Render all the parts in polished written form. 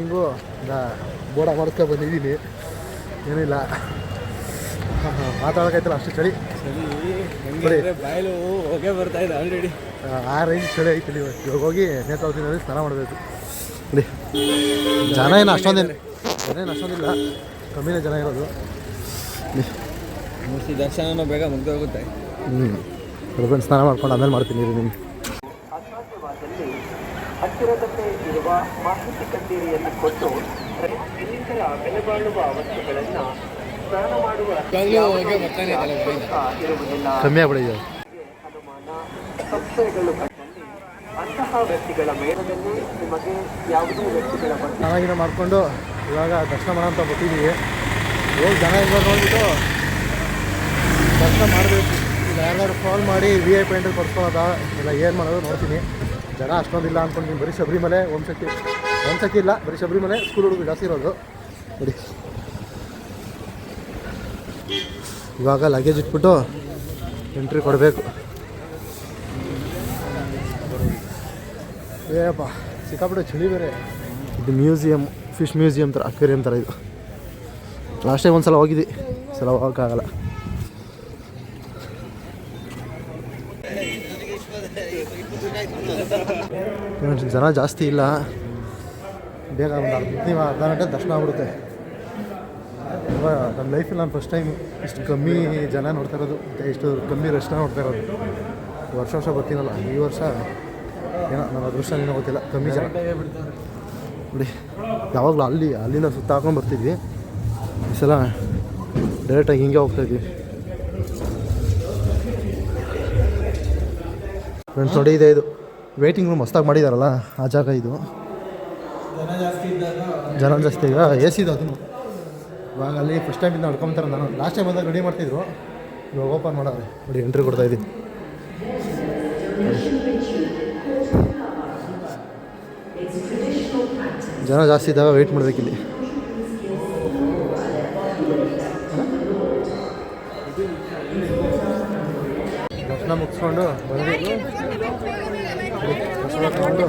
ಹಿಂಗೂ ಬೋರ್ಡ ಮಾಡ್ಕೊಂಡು ಬಂದಿದ್ದೀನಿ, ಏನಿಲ್ಲ ಮಾತಾಡೋಕೈತಲ್ಲ ಅಷ್ಟು ಚಳಿ ಬಾಯಲು ಹೋಗೇ ಬರ್ತಾ ಇದೆ ಆಲ್ರೆಡಿ. ಆ ರೇಂಜ್ ಚಳಿ ಐತಿಲ್ಲ. ಇವಾಗ ಹೋಗಿ ನೇತ್ರಾವತಿನಲ್ಲಿ ಸ್ನಾನ ಮಾಡಬೇಕು. ನೋಡಿ ಜನ ಏನು ಅಷ್ಟೊಂದಿಲ್ಲ, ಕಮ್ಮಿನೇ ಜನ ಇರೋದು. ಮುಗಿಸಿ ದರ್ಶನ ಬೇಗ ಮುಗ್ದೋಗುತ್ತೆ. ಬರ್ಕೊಂಡು ಸ್ನಾನ ಮಾಡ್ಕೊಂಡು ಆಮೇಲೆ ಮಾಡ್ತೀನಿ ನಿಮ್ಗೆ. ಹತ್ತಿರದಲ್ಲೇ ಇರುವ ಮಾಹಿತಿ ಕಚೇರಿಯನ್ನು ಕೊಟ್ಟು ಇನ್ನಿತರ ಬೆಲೆ ಬಾಳುವ ವಸ್ತುಗಳನ್ನು ಸ್ನಾನ ಮಾಡುವ ಇರುವುದಿಲ್ಲ. ಕಮ್ಮಿ ಆಗ್ಬಿಡಿದೆ ಅನುಮಾನ ಸಂಶಯಗಳು ಕಂಡಲ್ಲಿ ಅಂತಹ ವ್ಯಕ್ತಿಗಳ ಮೇಳದಲ್ಲಿ ನಿಮಗೆ ಯಾವುದೇ ವ್ಯಕ್ತಿಗಳ ಬಗ್ಗೆ ಚೆನ್ನಾಗಿನ ಮಾಡಿಕೊಂಡು ಇವಾಗ ದರ್ಶನ ಮಾಡೋಂತ ಬರ್ತಿದ್ದೀವಿ. ಹೋಗಿ ಜನ ಇವಾಗ ನೋಡ್ಬಿಟ್ಟು ದರ್ಶನ ಮಾಡಬೇಕು. ಇಲ್ಲ ಯಾರು ಕಾಲ್ ಮಾಡಿ VIP ಎಂಟ್ರಿ ಕೊಡ್ಸ್ಕೊಳ್ಳೋದ ಇಲ್ಲ ಏನು ಮಾಡೋದು ನೋಡ್ತೀನಿ. ಜನ ಅಷ್ಟೊಂದಿಲ್ಲ ಅಂದ್ಕೊಂಡಿದ್ದೀನಿ. ಬರೀ ಶಬರಿಮಲೆ ಓಂಶಕ್ತಿ ಇಲ್ಲ, ಬರೀ ಶಬರಿಮಲೆ ಸ್ಕೂಲ್ ಹುಡುಗರು ಜಾಸ್ತಿ ಇರೋದು. ನೋಡಿ ಇವಾಗ ಲಗೇಜ್ ಇಟ್ಬಿಟ್ಟು ಎಂಟ್ರಿ ಕೊಡಬೇಕು. ಏಪ್ಪ ಸಿಕ್ಕಾಪಟ್ಟೆ ಚಳಿ ಬೇರೆ. ಇದು ಮ್ಯೂಸಿಯಮ್, ಫಿಶ್ ಮ್ಯೂಸಿಯಮ್ ಥರ, ಅಕ್ವೇರಿಯಂ ಥರ ಇದು. ಲಾಸ್ಟ್ ಟೈಮ್ ಒಂದು ಸಲ ಹೋಗಿದ್ದೆ, ಸಲ ಹೋಗೋಕ್ಕಾಗಲ್ಲ. ಜನ ಜಾಸ್ತಿ ಇಲ್ಲ, ಬೇಗ ಒಂದು ಅರ್ಧ ಗಂಟೆ ದರ್ಶನ ಆಗ್ಬಿಡುತ್ತೆ. ಇವಾಗ ನನ್ನ ಲೈಫಲ್ಲಿ ನಾನು ಫಸ್ಟ್ ಟೈಮ್ ಇಷ್ಟು ಕಮ್ಮಿ ಜನ ನೋಡ್ತಾ ಇರೋದು, ಇಷ್ಟು ಕಮ್ಮಿ ರಶ್ನ ನೋಡ್ತಾ ಇರೋದು. ವರ್ಷ ಬರ್ತೀನಲ್ಲ, ಈ ವರ್ಷ ಏನೋ ನನ್ನ ಅದೃಷ್ಟ ಏನೋ ಗೊತ್ತಿಲ್ಲ, ಕಮ್ಮಿ ಜನ. ನೋಡಿ ಯಾವಾಗಲೂ ಅಲ್ಲಿಂದ ಸುತ್ತ ಹಾಕೊಂಡು ಬರ್ತಿದ್ವಿ, ಈ ಸಲ ಡೈರೆಕ್ಟಾಗಿ ಹಿಂಗೆ ಹೋಗ್ತಾಯಿದ್ವಿ. ಫ್ರೆಂಡ್ಸ್ ನೋಡಿ ಇದು ವೇಟಿಂಗ್ ರೂಮ್ ಹೊಸ್ದಾಗಿ ಮಾಡಿದಾರಲ್ಲ ಆ ಜಾಗ ಇದು. ಜನ ಜಾಸ್ತಿ ಈಗ AC ಇದು. ಅದನ್ನು ಇವಾಗ ಅಲ್ಲಿ ಫಸ್ಟ್ ಟೈಮಿಂದ ನಡ್ಕೊಂತಾರೆ. ನಾನು ಲಾಸ್ಟ್ ಟೈಮ್ ಬಂದಾಗ ರೆಡಿ ಮಾಡ್ತಿದ್ರು, ಇವಾಗ ಓಪನ್ ಮಾಡೋರೆ. ನೋಡಿ ಎಂಟ್ರಿ ಕೊಡ್ತಾಯಿದ್ದೀನಿ. ಜನ ಜಾಸ್ತಿ ಇದ್ದಾಗ ವೆಯ್ಟ್ ಮಾಡಬೇಕಿಲ್ಲಿ. ದರ್ಶನ ಮುಗಿಸ್ಕೊಂಡು ಬಂದಿದ್ದು ತಗೊಂಡು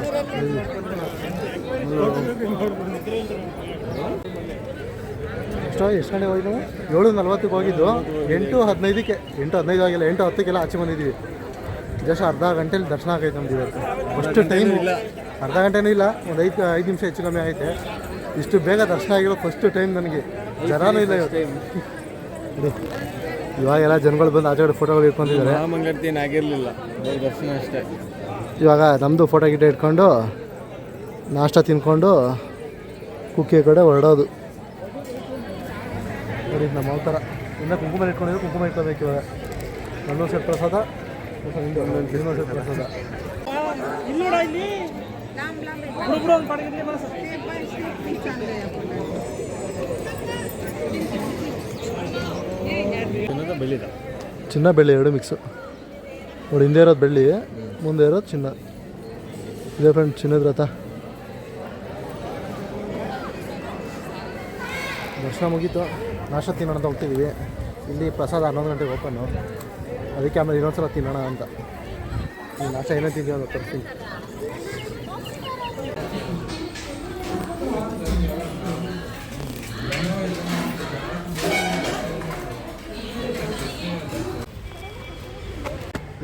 ಎಷ್ಟು ಗಂಟೆ ಹೋಗಿದ್ದು? 7:40 ಹೋಗಿದ್ದು, 8:15 ಆಗಿಲ್ಲ, 8:10 ಆಚೆ ಬಂದಿದ್ದೀವಿ. ಜಸ್ಟ್ ಅರ್ಧ ಗಂಟೆಲಿ ದರ್ಶನ ಆಗೈತೆ ನಮ್ದು ಇವತ್ತು. ಫಸ್ಟ್ ಟೈಮ್ ಅರ್ಧ ಗಂಟೆನೂ ಇಲ್ಲ, ಒಂದು 5 ನಿಮಿಷ ಹೆಚ್ಚು ಕಮ್ಮಿ ಆಗೈತೆ. ಇಷ್ಟು ಬೇಗ ದರ್ಶನ ಆಗಿರೋ ಫಸ್ಟ್ ಟೈಮ್ ನನಗೆ. ಜನನೂ ಇಲ್ಲ ಇವತ್ತು. ಇವಾಗೆಲ್ಲ ಜನಗಳು ಬಂದು ಆಚೆ ಕಡೆ ಫೋಟೋಗಳು ಇಟ್ಕೊಂಡಿದ್ದಾರೆ. ಆಗಿರಲಿಲ್ಲ, ದರ್ಶನ ಅಷ್ಟೇ. ಇವಾಗ ನಮ್ಮದು ಫೋಟೋ ಗಿಟ ಇಟ್ಕೊಂಡು ನಾಷ್ಟ ತಿನ್ಕೊಂಡು ಕುಕ್ಕೆ ಕಡೆ ಹೊರಡೋದು. ನೋಡಿ ನಮ್ಮ ಥರ ಇನ್ನು ಕುಂಕುಮ ಇಟ್ಕೊಂಡಿದ್ದು, ಕುಂಕುಮ ಇಟ್ಕೋಬೇಕು. ಇವಾಗ ಒಂದೊಂದು ಸೆಟ್ ಪ್ರಸಾದ, ಇನ್ನೊಂದು ಸೆಟ್ ಪ್ರಸಾದ. ಚಿನ್ನ ಬೆಳ್ಳಿ ಎರಡು ಮಿಕ್ಸು. ನೋಡಿ ಹಿಂದೆ ಇರೋದು ಬೆಳ್ಳಿ, ಮುಂದೆ ಇರೋದು ಚಿನ್ನ. ಇದೇ ಫ್ರೆಂಡ್ ಚಿನ್ನದ ರಥ. ದರ್ಶನ ಮುಗೀತು, ನಾಷ್ಟ ತಿನ್ನೋಣ ಅಂತ ಹೋಗ್ತಿದ್ದೀವಿ. ಇಲ್ಲಿ ಪ್ರಸಾದ 11 ಗಂಟೆಗೆ ಓಪನ್ನು, ಅದಕ್ಕೆ ಆಮೇಲೆ ಇನ್ನೊಂದ್ಸಲ ತಿನ್ನೋಣ ಅಂತ. ಈ ನಾಷ್ಟ ಏನೇ ತಿಂತೀವಿ ಅಂತ ತರ್ತೀನಿ.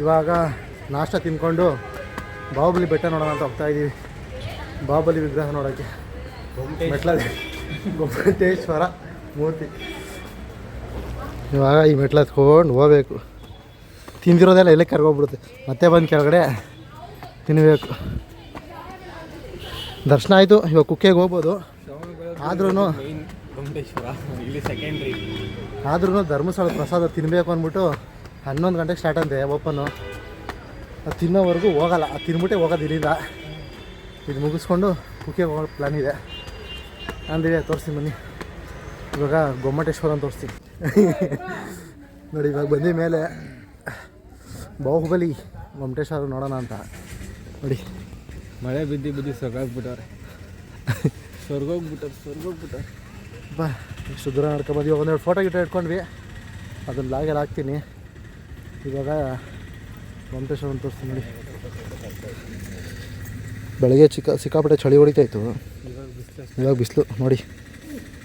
ಇವಾಗ ನಾಷ್ಟ ತಿನ್ಕೊಂಡು ಬಾಹುಬಲಿ ಬೆಟ್ಟ ನೋಡೋಣ ಅಂತ ಹೋಗ್ತಾಯಿದ್ದೀವಿ. ಬಾಹುಬಲಿ ವಿಗ್ರಹ ನೋಡೋಕ್ಕೆ ಗೊಮ್ಮಟೇಶ್ವರ ಮೂರ್ತಿ. ಇವಾಗ ಈ ಮೆಟ್ಲು ಹತ್ಕೊಂಡು ಹೋಗ್ಬೇಕು. ತಿಂದಿರೋದೆಲ್ಲ ಎಲ್ಲೇ ಕರ್ಗೋಗ್ಬಿಡುತ್ತೆ, ಮತ್ತೆ ಬಂದು ಕೆಳಗಡೆ ತಿನ್ನಬೇಕು. ದರ್ಶನ ಆಯಿತು, ಇವಾಗ ಕುಕ್ಕೆಗೆ ಹೋಗ್ಬೋದು. ಆದ್ರೂ ಧರ್ಮಸ್ಥಳ ಪ್ರಸಾದ ತಿನ್ನಬೇಕು ಅಂದ್ಬಿಟ್ಟು 11 ಗಂಟೆಗೆ ಸ್ಟಾರ್ಟ್ ಅಂತೆ ಓಪನ್ನು. ಅದು ತಿನ್ನೋವರೆಗೂ ಹೋಗಲ್ಲ, ಅದು ತಿನ್ಬಿಟ್ಟೆ ಹೋಗೋದು ಇಲ್ಲಿಂದ. ಇದು ಮುಗಿಸ್ಕೊಂಡು ಕುಕ್ಕೆಗೆ ಹೋಗೋ ಪ್ಲ್ಯಾನ್ ಇದೆ. ಅಂದಿದೆ ತೋರಿಸ್ತೀನಿ ಬನ್ನಿ. ಇವಾಗ ಗೊಮ್ಮಟೇಶ್ವರ ಅಂತ ತೋರಿಸ್ತೀನಿ. ನೋಡಿ ಇವಾಗ ಬಂದ ಮೇಲೆ ಬಾಹುಬಲಿ ಗೊಮ್ಮಟೇಶ್ವರ ನೋಡೋಣ ಅಂತ. ನೋಡಿ ಮಳೆ ಬಿದ್ದು ಸೊಗಾಗ್ಬಿಟ್ಟವ್ರೆ. ಸ್ವರ್ಗೋಗ್ಬಿಟ್ಟಾರೆ. ಬಾ ಇಷ್ಟು ದೂರ ನಡ್ಕೊಬಂದು ಒಂದೆರಡು ಫೋಟೋ ಗಿಟ ಇಟ್ಕೊಂಡ್ವಿ, ಅದನ್ನು ಬ್ಲಾಗಲ್ಲಿ ಹಾಕ್ತೀನಿ. ಇವಾಗ ಗೊಮ್ಮಟೇಶ್ವರ ಅಂತ ತೋರಿಸ್ತೀನಿ ನೋಡಿ. ಬೆಳಗ್ಗೆ ಸಿಕ್ಕಾಪಟ್ಟೆ ಚಳಿ ಹೊಡಿತಾಯಿತ್ತು, ಇವಾಗ ಬಿಸಿಲು ನೋಡಿ,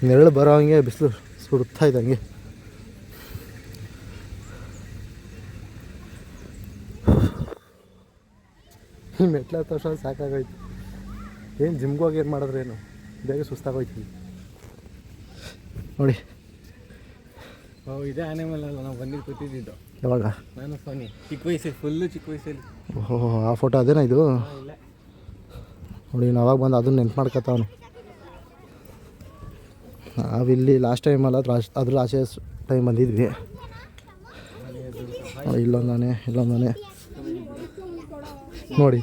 ನೆರಳು ಬರೋ ಹಂಗೆ ಬಿಸಿಲು ಸುಡ್ತಾ ಇದೆ ಹಂಗೆ. ಮೆಟ್ಲು ಹತ್ತೋ ಅಷ್ಟೊಂದು ಸಾಕಾಗೋಯ್ತು. ಏನು ಜಿಮ್ಗೆ ಹೋಗಿ ಏನು ಮಾಡಿದ್ರೇನು, ಬೇಗ ಸುಸ್ತಾಗೋಯ್ತು ನೋಡಿ. ಇದೇ ಆನೆಮಲ್ ಅಲ್ಲ ನಾವು ಬಂದಿದ್ದು ಕೂತಿದ್ದು. ಯಾವಾಗ? ನಾನು ಫೋನಿ ಚಿಕ್ಕ ವಯಸ್ಸಲ್ಲಿ, ಫುಲ್ಲು ಚಿಕ್ಕ ವಯಸ್ಸಲ್ಲಿ. ಓಹೋ, ಆ ಫೋಟೋ ಅದೇನಾ ಇದು? ಇಲ್ಲ ನೋಡಿ ನಾವಾಗ ಬಂದು ಅದನ್ನ ನೆನ್ಪು ಮಾಡ್ಕೊತಾವನು. ನಾವಿಲ್ಲಿ ಲಾಸ್ಟ್ ಟೈಮಲ್ಲ ಅದ್ರ ಆಚೆ ಟೈಮ್ ಬಂದಿದ್ವಿ. ಇಲ್ಲೊಂದಾನೆ ನೋಡಿ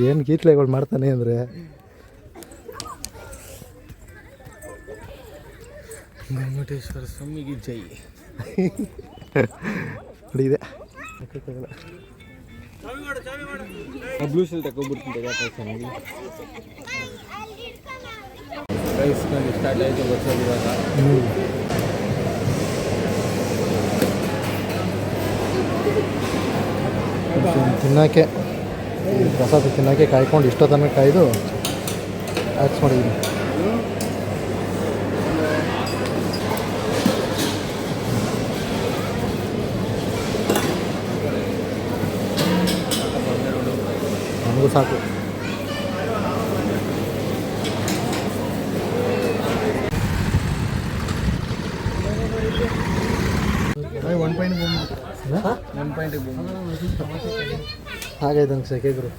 ಏನು ಗೀತ್ಲೆಗಳು ಮಾಡ್ತಾನೆ ಅಂದರೆ. ಗೋಮಟೇಶ್ವರ ಸ್ವಾಮಿಗೆ ಜೈ. ನೋಡಿ ಇದೆ ಬ್ಲೂ ಶೆಲ್ ತಗೊಬಿಡ್ತೀನಿ ಚೆನ್ನಾಗಿ. ರೈಸ್ಕೊಂಡು ಸ್ಟಾರ್ಟ್ ಆಯಿತು ಬರ್ಸೋದು ಇವಾಗ. ತಿನ್ನೋಕ್ಕೆ ಪ್ರಸಾದ ತಿನ್ನೋಕ್ಕೆ ಕಾಯ್ಕೊಂಡು ಇಷ್ಟೊತ್ತನಕ ಕಾಯ್ದು ಹಾಕ್ಸ್ ಮಾಡಿದ್ದೀನಿ. ನನಗೂ ಸಾಕು. ಹಾಗೈತೆ ನಂಗೆ ಸೆಕೆಗ್ರು.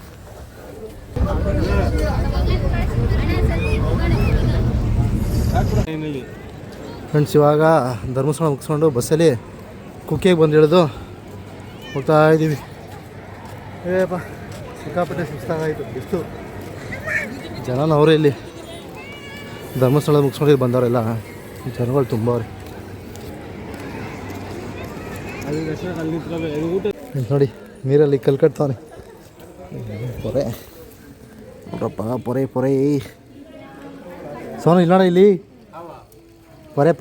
ಫ್ರೆಂಡ್ಸ್ ಇವಾಗ ಧರ್ಮಸ್ಥಳ ಮುಗಿಸ್ಕೊಂಡು ಬಸ್ಸಲ್ಲಿ ಕುಕ್ಕೆಗೆ ಬಂದು ಇಳಿದು ಹೋಗ್ತಾ ಇದ್ದೀವಿ. ಏಪ್ಪ ಸಿಕ್ಕಾಪಟ್ಟೆ ಸುಸ್ತಾಗಾಯಿತು, ಎಷ್ಟು ಜನನ ಅವರೇ ಇಲ್ಲಿ ಧರ್ಮಸ್ಥಳ ಮುಗಿಸ್ಕೊಂಡು ಬಂದವರೆಲ್ಲ ಜನಗಳು ತುಂಬ ಅವ್ರೆ. ನೋಡಿ ನೀರಲ್ಲಿ ಕಲ್ಕಟ್ತಾನೆ ಪೊರೆ ನೋಡ್ರಪ್ಪ, ಪೊರೆ ಸೋನು ಇಲ್ಲ ನೋಡ ಇಲ್ಲಿ ಪೊರೆ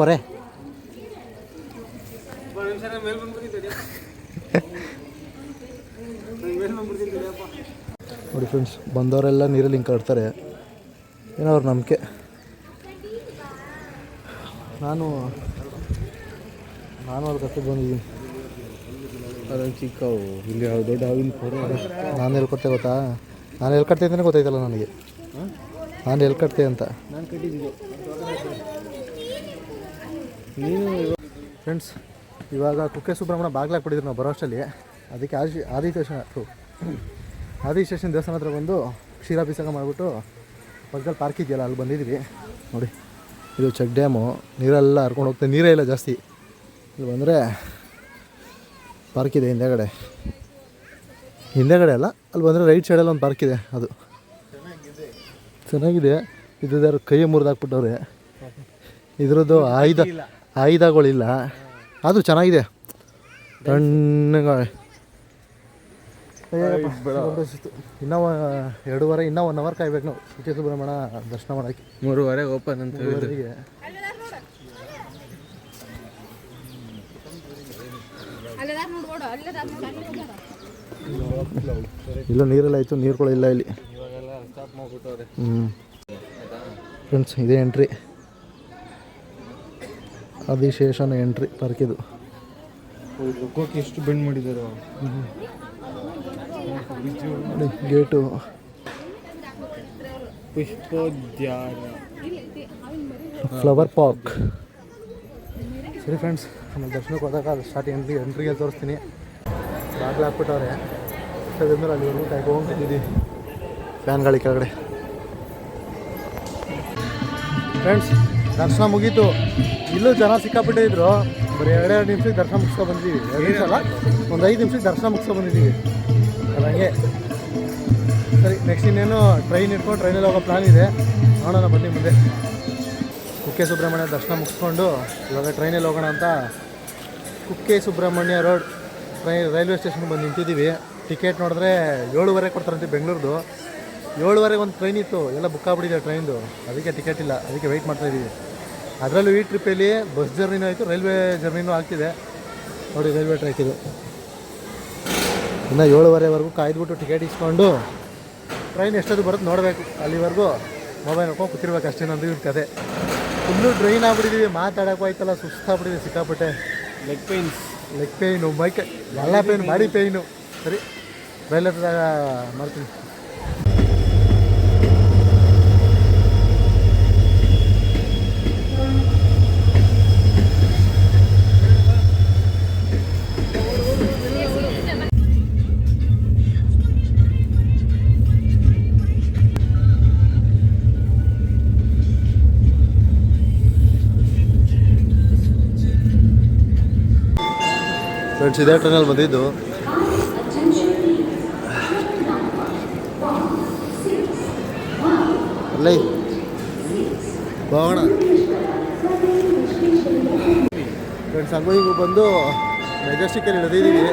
ನೋಡಿ ಫ್ರೆಂಡ್ಸ್, ಬಂದವರೆಲ್ಲ ನೀರಲ್ಲಿ ಹಿಂಗೆ ಕಟ್ತಾರೆ, ಏನೋ ಅವ್ರ ನಂಬಿಕೆ. ನಾನು ಅವ್ರ ಕತೆ ಬಂದಿದ್ದೀನಿ. ಅದೊಂದು ಚಿಕ್ಕವು ಇಲ್ಲಿ ದೊಡ್ಡ ಹಾವಿನ ಪೊರೆ. ನಾನು ಎಲ್ಲಿ ಕಟ್ತೆ ಗೊತ್ತಾ? ನಾನು ಎಲ್ಲಿ ಕಟ್ತೆ ಅಂತಲೇ ಗೊತ್ತಾಯ್ತಲ್ಲ ನನಗೆ. ನಾನು ಎಲ್ಲಿ ಕಟ್ತೆ ಅಂತ ನಾನು ಕಟ್ಟಿದ್ದೆ. ನೀನು ಫ್ರೆಂಡ್ಸ್ ಇವಾಗ ಕುಕ್ಕೆ ಸುಬ್ರಹ್ಮಣ್ಯ ಬಾಗ್ಲಾಕ್ಬಿಟ್ಟಿದ್ರು ನಾವು ಬರೋ ಅಷ್ಟಲ್ಲಿ. ಅದಕ್ಕೆ ಆದಿಶೇಷನ್ ದೇವಸ್ಥಾನ ಹತ್ರ ಬಂದು ಕ್ಷೀರಾಭಿಷೇಕ ಮಾಡಿಬಿಟ್ಟು ಪಕ್ಕದಲ್ಲಿ ಪಾರ್ಕ್ ಇದೆಯಲ್ಲ ಅಲ್ಲಿ ಬಂದಿದ್ವಿ. ನೋಡಿ ಇದು ಚೆಕ್ ಡ್ಯಾಮು, ನೀರೆಲ್ಲ ಹರ್ಕೊಂಡು ಹೋಗ್ತದೆ, ನೀರೇ ಇಲ್ಲ ಜಾಸ್ತಿ. ಇಲ್ಲಿ ಬಂದರೆ ಪಾರ್ಕ್ ಇದೆ ಹಿಂದೆಗಡೆ ಅಲ್ಲ, ಅಲ್ಲಿ ಬಂದರೆ ರೈಟ್ ಸೈಡಲ್ಲಿ ಒಂದು ಪಾರ್ಕ್ ಇದೆ, ಅದು ಚೆನ್ನಾಗಿದೆ. ಇದಾರು ಕೈ ಮುರಿದಾಕ್ಬಿಟ್ಟವ್ರೆ, ಇದ್ರದ್ದು ಆಯುಧಗಳಿಲ್ಲ, ಅದು ಚೆನ್ನಾಗಿದೆ ತಣ್ಣಗೆ. ಇನ್ನೂ 2:30 ಇನ್ನೂ 1 ಅವರ್ ಕಾಯ್ಬೇಕು ನಾವು ಕುಕ್ಕೆ ಸುಬ್ರಹ್ಮಣ್ಯ ದರ್ಶನ ಮಾಡೋಕ್ಕೆ. 3:30 ಓಪನ್ ಅಂತ ಹೇಳಿದ್ರೆ ಇಲ್ಲ ನೀರೆಲ್ಲ ಆಯಿತು, ನೀರುಗಳು ಇಲ್ಲ ಇಲ್ಲಿ. ಫ್ರೆಂಡ್ಸ್ ಇದೇ ಎಂಟ್ರಿ, ಆದಿಶೇಷನ ಎಂಟ್ರಿ ಪಾರ್ಕ್ ಇದು. ಎಷ್ಟು ಬೆಂಡ್ ಮಾಡಿದ್ದಾರೆ ಗೇಟು. ಪುಷ್ಪೋದ್ಯಾನ ಫ್ಲವರ್ ಪಾರ್ಕ್. ಸರಿ ಫ್ರೆಂಡ್ಸ್, ಆಮೇಲೆ ದರ್ಶನಕ್ಕೆ ಹೋದಾಗ ಅದು ಸ್ಟಾರ್ಟ್ ಎಂಟ್ರಿಗೆ ತೋರಿಸ್ತೀನಿ. ಬಾಗಿಲು ಹಾಕ್ಬಿಟ್ಟವ್ರೆ, ಅಷ್ಟೊಂದ್ರೆ ಅಲ್ಲಿವರೆಗೂ ಕಾಯ್ಕೊಂಡಿದ್ದೀವಿ ಫ್ಯಾನ್ಗಳಿಗೆ ಕೆಳಗಡೆ. ಫ್ರೆಂಡ್ಸ್ ದರ್ಶನ ಮುಗೀತು, ಇಲ್ಲೂ ಜನ ಸಿಕ್ಕಾಪಟ್ಟೆ ಇದ್ರು. ಬರೀ 2 ನಿಮಿಷಕ್ಕೆ ದರ್ಶನ ಮುಗಿಸ್ಕೊ ಬಂದಿದ್ದೀವಿ. 2 ನಿಮಿಷ ಅಲ್ಲ, ಒಂದು 5 ನಿಮಿಷಕ್ಕೆ ದರ್ಶನ ಮುಗಿಸ್ಕೊ ಬಂದಿದ್ದೀವಿ. ಅದು ಹಂಗೆ. ಸರಿ, ನೆಕ್ಸ್ಟ್ ಇನ್ನೇನು ಟ್ರೈನ್ ಇಟ್ಕೊಂಡು ಟ್ರೈನಲ್ಲಿ ಹೋಗೋ ಪ್ಲಾನ್ ಇದೆ, ನೋಡೋಣ ಬನ್ನಿ ಮುಂದೆ. ಕುಕ್ಕೆ ಸುಬ್ರಹ್ಮಣ್ಯ ದರ್ಶನ ಮುಗಿಸ್ಕೊಂಡು ಇವಾಗ ಟ್ರೈನಲ್ಲಿ ಹೋಗೋಣ ಅಂತ ಕುಕ್ಕೆ ಸುಬ್ರಹ್ಮಣ್ಯ ರೋಡ್ ರೈಲ್ವೆ ಸ್ಟೇಷನ್ಗೆ ಬಂದು ನಿಂತಿದ್ದೀವಿ. ಟಿಕೆಟ್ ನೋಡಿದ್ರೆ 7:30 ಕೊಡ್ತಾರಂತೆ ಬೆಂಗಳೂರ್ದು. 7:30 ಒಂದು ಟ್ರೈನ್ ಇತ್ತು, ಎಲ್ಲ ಬುಕ್ ಆಗ್ಬಿಟ್ಟಿದೆ ಟ್ರೈನ್ದು, ಅದಕ್ಕೆ ಟಿಕೆಟ್ ಇಲ್ಲ, ಅದಕ್ಕೆ ವೆಯ್ಟ್ ಮಾಡ್ತಾಯಿದ್ದೀವಿ. ಅದರಲ್ಲೂ ಈ ಟ್ರಿಪ್ಪಲ್ಲಿ ಬಸ್ ಜರ್ನಿನೂ ಆಯಿತು, ರೈಲ್ವೆ ಜರ್ನಿನೂ ಆಗ್ತಿದೆ. ನೋಡಿ ರೈಲ್ವೆ ಟ್ರ್ಯಾಕ್ ಇದು. ಇನ್ನು 7:30ವರೆಗೂ ಕಾಯ್ದುಬಿಟ್ಟು ಟಿಕೆಟ್ ಇಸ್ಕೊಂಡು ಟ್ರೈನ್ ಎಷ್ಟೊತ್ತು ಬರುತ್ತೆ ನೋಡಬೇಕು. ಅಲ್ಲಿವರೆಗೂ ಮೊಬೈಲ್ ನೋಡ್ಕೊಂಡು ಕೂತಿರ್ಬೇಕು ಅಷ್ಟೇ ನಂದು ಇವ್ರ ಕತೆ. ಫುಲ್ಲು ಡ್ರೈನ್ ಆಗ್ಬಿಟ್ಟಿದ್ದೀವಿ, ಮಾತಾಡೋಕ್ಕೂ ಆಯ್ತಲ್ಲ, ಸುಸ್ತಾಗ್ಬಿಟ್ಟಿದೆ ಸಿಕ್ಕಾಪಟ್ಟೆ. ಲೆಗ್ ಪೇಯ್ನು ಮೈಕೆ ಎಲ್ಲ ಪೇಯ್ನು, ಬಾಡಿ ಪೇಯ್ನು. ಸರಿ ರೈಲ್ ಹತ್ರದಾಗ ಮಾಡ್ತೀನಿ. ಫ್ರೆಂಡ್ಸ್ ಇದೇ ಟ್ರೈನಲ್ಲಿ ಬಂದಿದ್ದು. ಅಲ್ಲೇ ಹೋಗೋಣ ಫ್ರೆಂಡ್ಸ್. ಹಂಗೂ ಹಿಂಗೂ ಬಂದು ಮೆಜೆಸ್ಟಿಕಲ್ಲಿ ಇಳಿದಿದ್ದೀವಿ.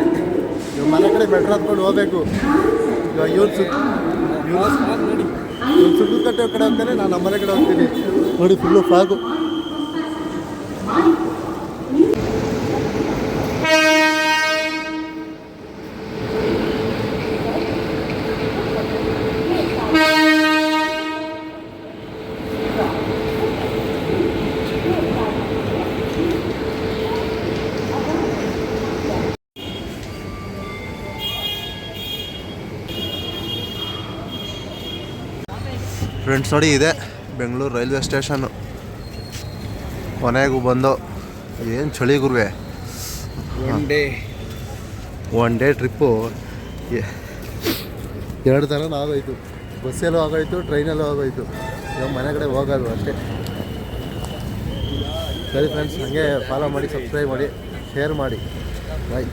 ಇವಾಗ ಮನೆ ಕಡೆ ಮೆಟ್ರೋ ಹತ್ಕೊಂಡು ಹೋಗ್ಬೇಕು. ಇವಾಗ ಇವ್ರು ಸುಳ್ಳು ಕಟ್ಟೆ ಕಡೆ ಹೋಗ್ತಾನೆ, ನಾನು ನಮ್ಮನೆ ಕಡೆ ಹೋಗ್ತೀನಿ. ನೋಡಿ ಫುಲ್ಲು ಫಾಗು. ಫ್ರೆಂಡ್ಸ್ ನೋಡಿ, ಇದೆ ಬೆಂಗಳೂರು ರೈಲ್ವೆ ಸ್ಟೇಷನ್ನು. ಕೊನೆಗೂ ಬಂದು. ಏನು ಚಳಿ ಗುರುವೆ. ಒನ್ ಡೇ ಟ್ರಿಪ್ಪು 2 ಥರನೂ ಆಗೋಯ್ತು. ಬಸ್ಸಲ್ಲೂ ಆಗೋಯ್ತು, ಟ್ರೈನಲ್ಲೂ ಆಗೋಯ್ತು. ಇವಾಗ ಮನೆ ಕಡೆ ಹೋಗೋದು ಅಷ್ಟೇ. ಸರಿ ಫ್ರೆಂಡ್ಸ್, ಹಾಗೆ ಫಾಲೋ ಮಾಡಿ, ಸಬ್ಸ್ಕ್ರೈಬ್ ಮಾಡಿ, ಶೇರ್ ಮಾಡಿ. ಬಾಯ್.